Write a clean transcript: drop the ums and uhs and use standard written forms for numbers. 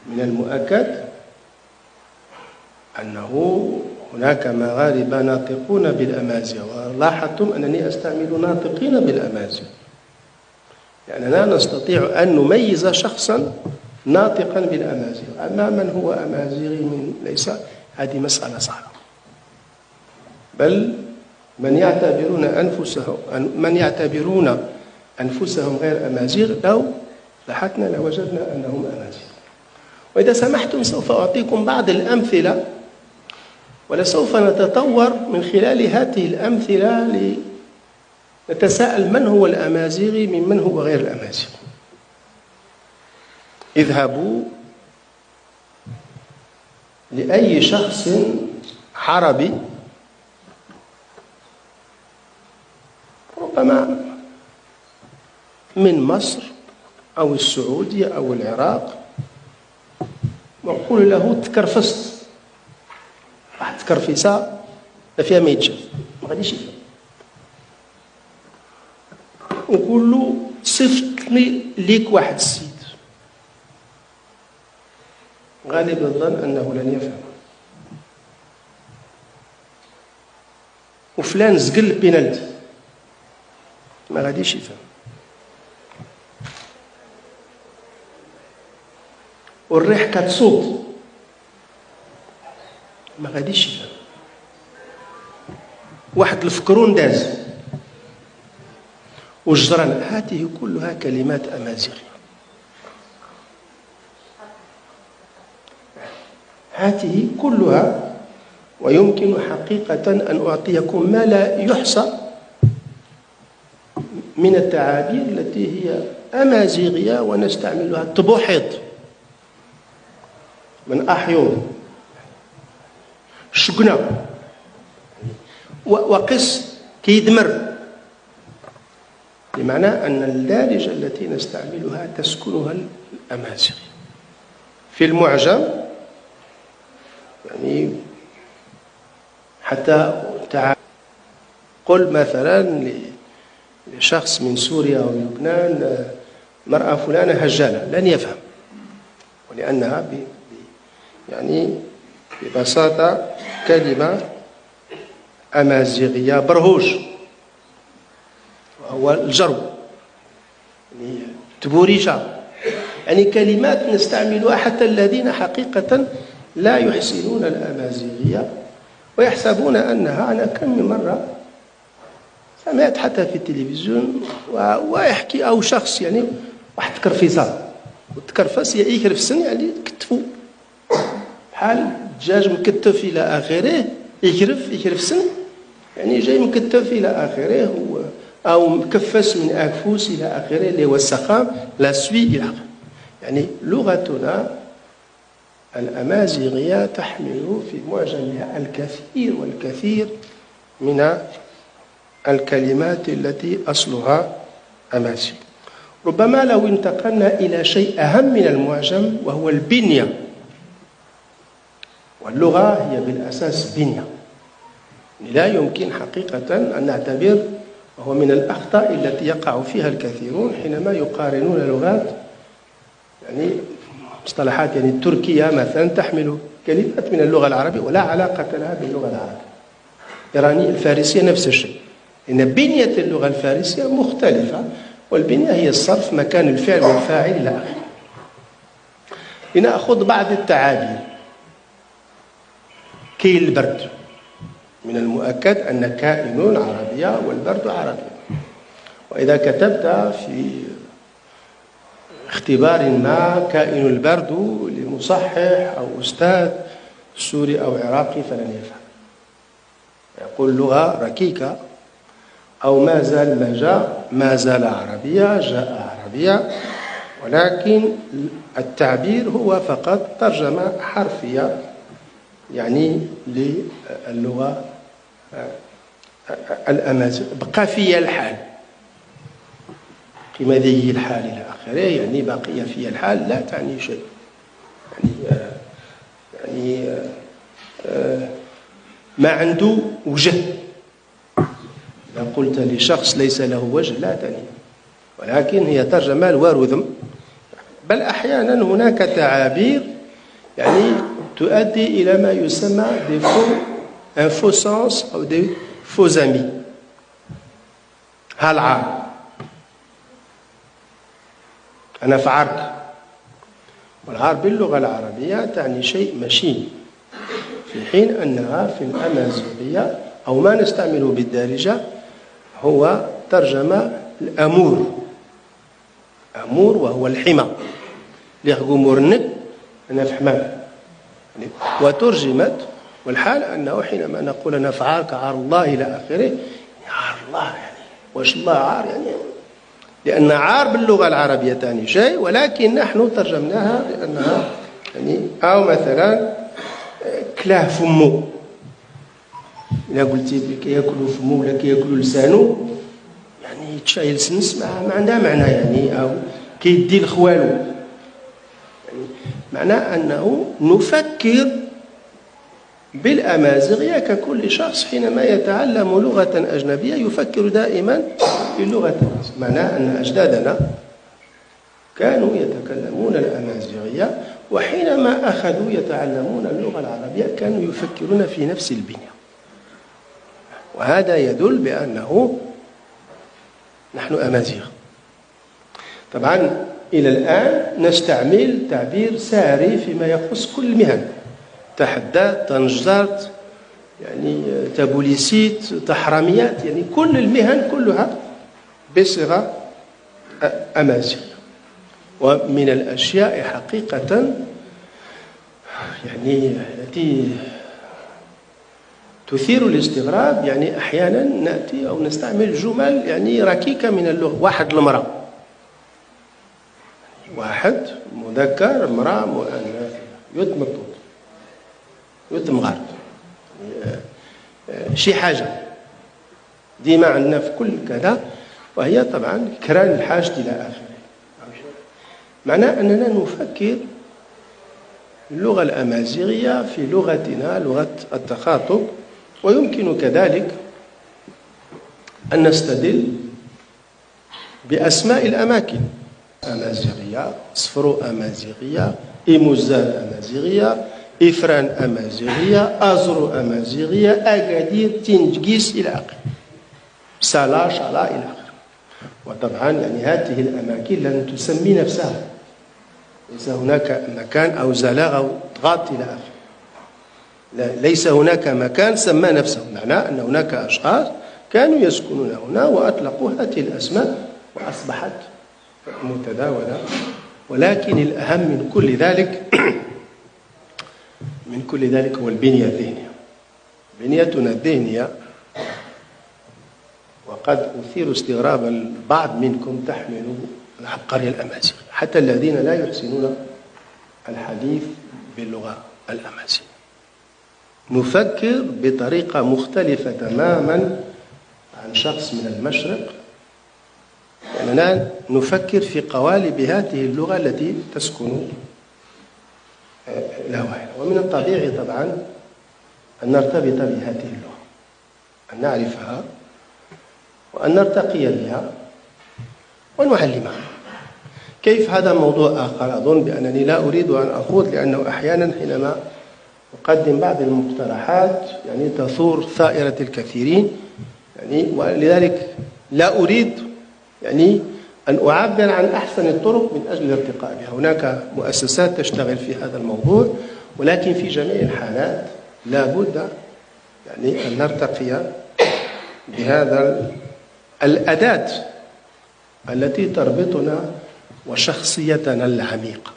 من المؤكد أنه هناك مغاربة ناطقون بالأمازيغ، ولاحظتم أنني أستعمل ناطقين بالأمازيغ، لأننا نستطيع أن نميز شخصا ناطقا بالأمازيغ. أما من هو أمازيغي من ليس، هذه مسألة صعبة. بل من يعتبرون أنفسهم غير أمازيغ لو بحثنا لوجدنا أنهم أمازيغ. وإذا سمحتم سوف أعطيكم بعض الأمثلة، ولسوف نتطور من خلال هذه الأمثلة لنتساءل من هو الأمازيغي ممن هو غير الأمازيغ. اذهبوا لأي شخص عربي ربما من مصر أو السعودية أو العراق، وقول له تكرفست، واحد تكرفيسة لا فيها ما يتشاف، ما غاديش يفهم. نقول له صفتني ليك واحد السيد، غالب الظن أنه لن يفهم. وفلان زقل البينالتي، ما غاديش يفهم. والريح كتصوت، ما غاديش يفهم. واحد الفكرون داز، والجران، هذه كلها كلمات أمازيغية. هذه كلها، ويمكن حقيقة أن أعطيكم ما لا يحصى من التعابير التي هي أمازيغية ونستعملها. تبوحيض من أحيوض، شقنا، وقس كيدمر، بمعنى أن اللارجة التي نستعملها تسكنها الأمازيغ. في المعجم يعني حتى قل مثلا لشخص من سوريا أو لبنان مرأة فلانة هجالة، لن يفهم، ولأنها يعني ببساطة كلمة أمازيغية برهوش، وهو الجرو، يعني تبوريشة، يعني كلمات نستعملها حتى الذين حقيقة لا يحسنون الأمازيغية ويحسبون أنها. أنا كم من مرة سمعت حتى في التلفزيون ويحكي أو شخص يعني واحد تكرفيصة، والتكرفس يكرف سن يعني كتفو بحال الدجاج مكتف إلى آخره، يكرف سن يعني جاي مكتف إلى آخره، أو مكفس من أكفوس إلى آخره اللي هو السخام لا سوي إلى آخره. يعني لغتنا الأمازيغية تحمل في معجمها الكثير والكثير من الكلمات التي أصلها أمازيغ. ربما لو انتقلنا إلى شيء أهم من المعجم وهو البنية، واللغة هي بالأساس بنية، لا يمكن حقيقة أن نعتبر، وهو من الأخطاء التي يقع فيها الكثيرون حينما يقارنون لغات، يعني مصطلحات يعني التركية مثلا تحمل كلمات من اللغة العربية ولا علاقة لها باللغة العربية. إيرانية الفارسية نفس الشيء، إن بنية اللغة الفارسية مختلفة، والبنية هي الصرف مكان الفعل والفاعل إلى آخره. لنأخذ بعض التعابير. كي البرد، من المؤكد أن كائن عربية والبرد عربي، وإذا كتبت في اختبار ما كائن البرد لمصحح أو أستاذ سوري أو عراقي فلن يفهم، يقول لغة ركيكة، أو ما زال ما جاء، ما زال عربية جاء عربية، ولكن التعبير هو فقط ترجمة حرفية يعني للغة الأمازيغ. بقى في الحال كما ذي الحال إلى آخره، يعني بقي في الحال لا تعني شيء، يعني ما عنده وجه. إذا قلت لشخص ليس له وجه لا تعني، ولكن هي ترجمة الوارذم، بل أحيانا هناك تعابير يعني تؤدي إلى ما يسمى un faux sens أو des faux amis. هالعار، أنا في عرك، والعار باللغة العربية تعني شيء مشين، في حين أنها في الأمازيغية أو ما نستعمله بالدارجة هو ترجمة الأمور، أمور وهو الحمى لغمورنك أنا في حمام، وترجمت، والحال أنه حينما نقول أنا في عار كعار الله إلى آخره، عار الله يعني واش الله عار يعني، لأن عار باللغة العربية تعني شيء، ولكن نحن ترجمناها لأنها يعني أو مثلا كلاه فمو، إذا قلتي كياكلوا فمو ولا كياكلوا لسانو يعني تشايل سنس ما عندها معنى يعني، أو كيدي لخوالو يعني، معناه أنه نفكر بالأمازيغية ككل شخص حينما يتعلم لغة أجنبية يفكر دائما في اللغة الأمازيغية، معناه أن أجدادنا كانوا يتكلمون الأمازيغية، وحينما أخذوا يتعلمون اللغة العربية كانوا يفكرون في نفس البنية، وهذا يدل بأنه نحن أمازيغ. طبعا إلى الآن نستعمل تعبير ساري فيما يخص كل المهن، تحدات، تنجزرت، يعني تبوليسيت، تحرميات، يعني كل المهن كلها بصيغة أمازيغية. ومن الأشياء حقيقة يعني التي تثير الاستغراب، يعني أحيانا نأتي أو نستعمل جمل يعني ركيكة من اللغة، واحد المرأة، واحد مذكر، امرأة مؤنث، يتم الطوط، يتم غرب، شي حاجة ديما عندنا في كل كذا، وهي طبعا كران الحاجة إلى آخره. معناه أننا نفكر اللغة الأمازيغية في لغتنا، لغة التخاطب، ويمكن كذلك أن نستدل بأسماء الأماكن، أمازيغية، صفرو أمازيغية، إيموزان أمازيغية، إفران أمازيغية، أزرو أمازيغية، أكادير، تنجيس إلى آخره، سالا، شالا إلى آخره. وطبعا يعني هذه الأماكن لن تسمي نفسها، ليس هناك مكان أو زلاغ أو ضغط إلى آخره، ليس هناك مكان سمى نفسه، معناه أن هناك أشخاص كانوا يسكنون هنا وأطلقوا هذه الأسماء وأصبحت متداولة. ولكن الأهم من كل ذلك هو البنية الذهنية. بنيتنا الذهنية، وقد أثير استغراب البعض منكم تحمل العبقرية الأمازيغية، حتى الذين لا يحسنون الحديث باللغة الأمازيغية. نفكر بطريقة مختلفة تماما عن شخص من المشرق، لأننا نفكر في قوالب هذه اللغة التي تسكن الهوائل. ومن الطبيعي طبعا أن نرتبط بهذه اللغة، أن نعرفها وأن نرتقي بها ونعلمها. كيف؟ هذا موضوع آخر، أظن بأنني لا أريد أن أخوض، لأنه أحيانا حينما أقدم بعض المقترحات يعني تثور ثائرة الكثيرين، يعني ولذلك لا أريد يعني أن أعبر عن أحسن الطرق من أجل الارتقاء بها. هناك مؤسسات تشتغل في هذا الموضوع، ولكن في جميع الحالات لا بد يعني أن نرتقي بهذا الأداة التي تربطنا وشخصيتنا العميقة.